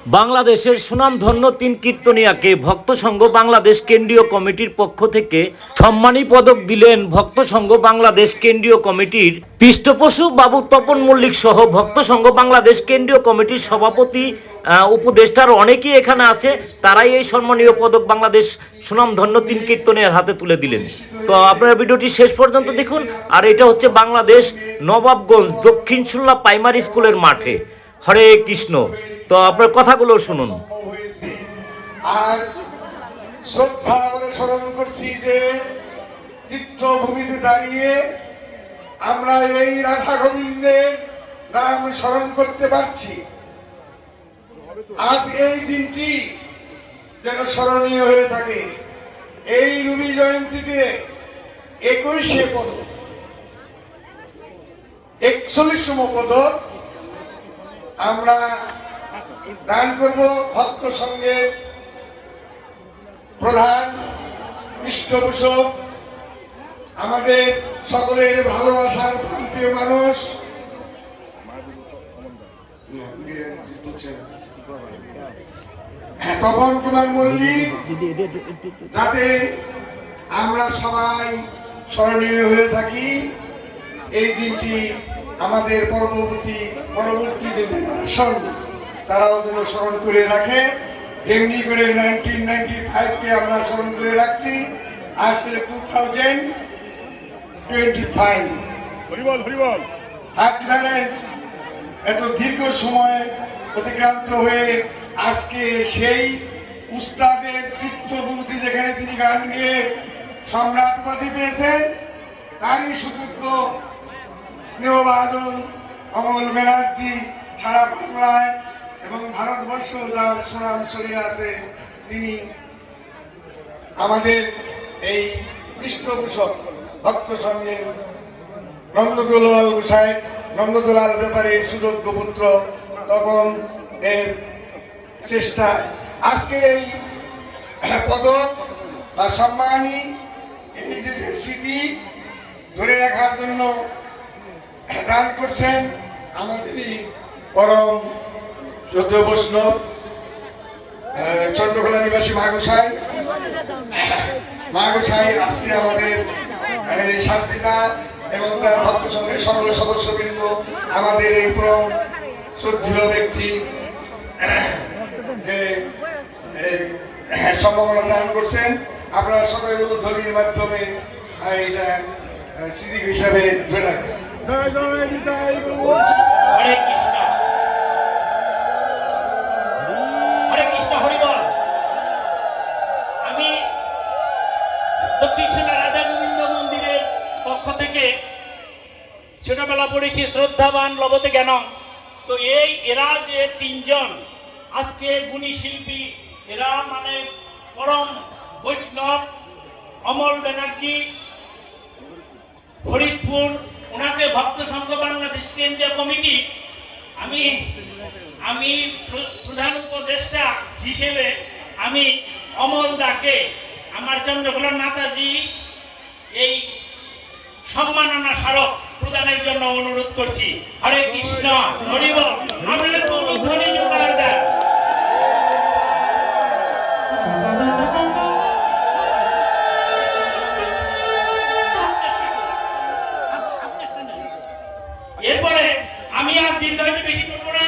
বাংলাদেশের সুনামধন্য তিন কীর্তনিয়াকে ভক্ত সংঘ বাংলাদেশ কেন্দ্রীয় কমিটির পক্ষ থেকে সম্মানী পদক দিলেন ভক্ত সংঘ বাংলাদেশ কেন্দ্রীয় কমিটির পৃষ্ঠপোষক বাবু তপন মল্লিক সহ ভক্ত সংঘ বাংলাদেশ কেন্দ্রীয় কমিটির সভাপতি উপদেষ্টার অনেকেই এখানে আছে। তারাই এই সম্মানীয় পদক বাংলাদেশ সুনামধন্য তিন কীর্তনিয়ার হাতে তুলে দিলেন। তো আপনারা ভিডিওটি শেষ পর্যন্ত দেখুন। আর এটা হচ্ছে বাংলাদেশ নবাবগঞ্জ দক্ষিণ সুল্লা প্রাইমারি স্কুলের মাঠে। হরে কৃষ্ণ। তো আপনার কথাগুলো শুনুন। আর শ্রদ্ধা করে স্মরণ করছি যে তীর্থভূমিতে দাঁড়িয়ে আমরা এই রাধা গোবিন্দের নাম স্মরণ করতে পারছি। আজ এই দিনটি যেন স্মরণীয় হয়ে থাকে। এই রবি জয়ন্তীতে 21শে পদক, 41তম পদক আমরা দান করব ভক্ত সংঘের প্রধান পৃষ্ঠপোষক, আমাদের সকলের ভালোবাসার প্রিয় মানুষ তপন কুমার মল্লিক, যাতে আমরা সবাই স্মরণীয় হয়ে থাকি। এই দিনটি আমাদের পরবর্তী যে জেনারেশন তারাও যেন স্মরণ করে রাখে। যেমনি করে 1995-কে আমরা স্মরণ করে রাখছি, আজকে 2025 হার্ট ব্যালেন্স এত দীর্ঘ সময় অতিক্রান্ত হয়ে আজকে সেই উস্তাদের তীর্থভূমিতে যেখানে তিনি গান গেয়ে সম্রাট উপাধি পেয়েছেন, তারই সুযোগ্য স্নেহভাজন অমল ব্যানার্জি সারা বাংলায় এবং ভারতবর্ষ যার সুনাম ছড়িয়ে আছে, তিনি আমাদের এই পৃষ্ঠপোষক ভক্ত সঙ্গে নন্দদুলাল গোসাই, নন্দদুলাল ব্যাপারীর সুযোগ্য পুত্র তখন এর চেষ্টায় আজকের এই পদক বা সম্মানী এই যে স্মৃতি ধরে রাখার জন্য দান করছেন আমাদেরই পরম যুদ্ধ বৈষ্ণব চন্দ্রকোলা নিবাসী মা গোসাই আজকে আমাদের শান্তিদা এবং তার ভক্ত সংঘের সকল সদস্যবৃন্দ আমাদের এই পরম শ্রদ্ধেয় ব্যক্তি সম্ভাবনা দান করছেন। আপনারা সকলের উদ্যোগীর মাধ্যমে এটা স্মৃতি হিসাবে ধরে রাখবেন। জয় জয় নিতাই গৌর। হরে কৃষ্ণ, হরে কৃষ্ণ, হরি বল। আমি দক্ষিণ সুল্লা রাধা গোবিন্দ মন্দিরের পক্ষ থেকে ছোটবেলা পড়েছি শ্রদ্ধাবান লবতে জ্ঞান। তো এরা যে তিনজন আজকে গুণী শিল্পী, এরা মানে পরম বৈষ্ণব অমল ব্যানার্জি ফরিদপুর, ওনাকে ভক্ত সংঘ বাংলাদেশ কেন্দ্রীয় কমিটি, আমি প্রধান উপদেষ্টা হিসেবে আমি অমল দাকে আমার চন্দ্রকোলার মাতাজি এই সম্মাননা স্মারক প্রদানের জন্য অনুরোধ করছি। হরে কৃষ্ণ, হরি বল। আপনারা ধ্বনি জোগাড় দেন। এরপরে আমি আর দীর্ঘায়িত বেশি করবো না।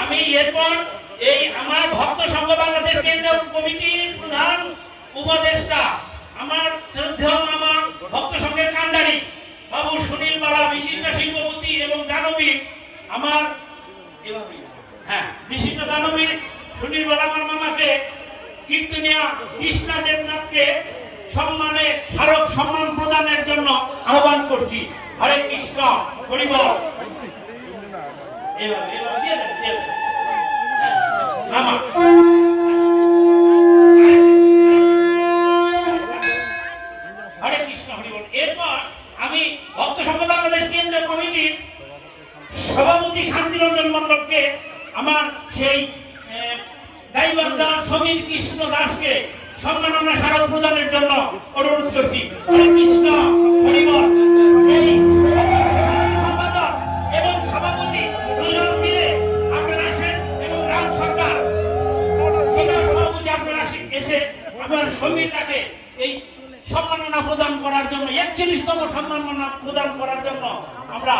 আমি এরপর এই আমার ভক্ত সংঘ বাংলাদেশ কেন্দ্রীয় কমিটির প্রধান উপদেষ্টা, আমার শ্রদ্ধেয় মামা ভক্ত সংঘের কান্ডারি বাবু সুনীল বালা, বিশিষ্ট শিল্পপতি এবং দানবীর, আমার বিশিষ্ট দানবীর সুনীল বালা আমার মামাকে কীর্তনিয়া কৃষ্ণা দেবনাথকে সম্মানে স্মারক সম্মান প্রদানের জন্য আহ্বান করছি। হরে কৃষ্ণ, হরি বল। হরে কৃষ্ণ, হরি বল। এরপর আমি ভক্ত সংঘ বাংলাদেশ কেন্দ্রীয় কমিটির সভাপতি শান্তিরঞ্জন মণ্ডলকে আমার সেই গাইবান্ধা সমীর কৃষ্ণ দাসকে সম্মাননা স্মারক প্রদানের জন্য অনুরোধ করছি। হরে কৃষ্ণ, হরি বল। এই সম্পাদক এবং সভাপতি দুজন মিলে আপনারা আসেন এবং রাম সরকার আমার সঙ্গীতাকে এই সম্মাননা প্রদান করার জন্য 41তম সম্মাননা প্রদান করার জন্য আমরা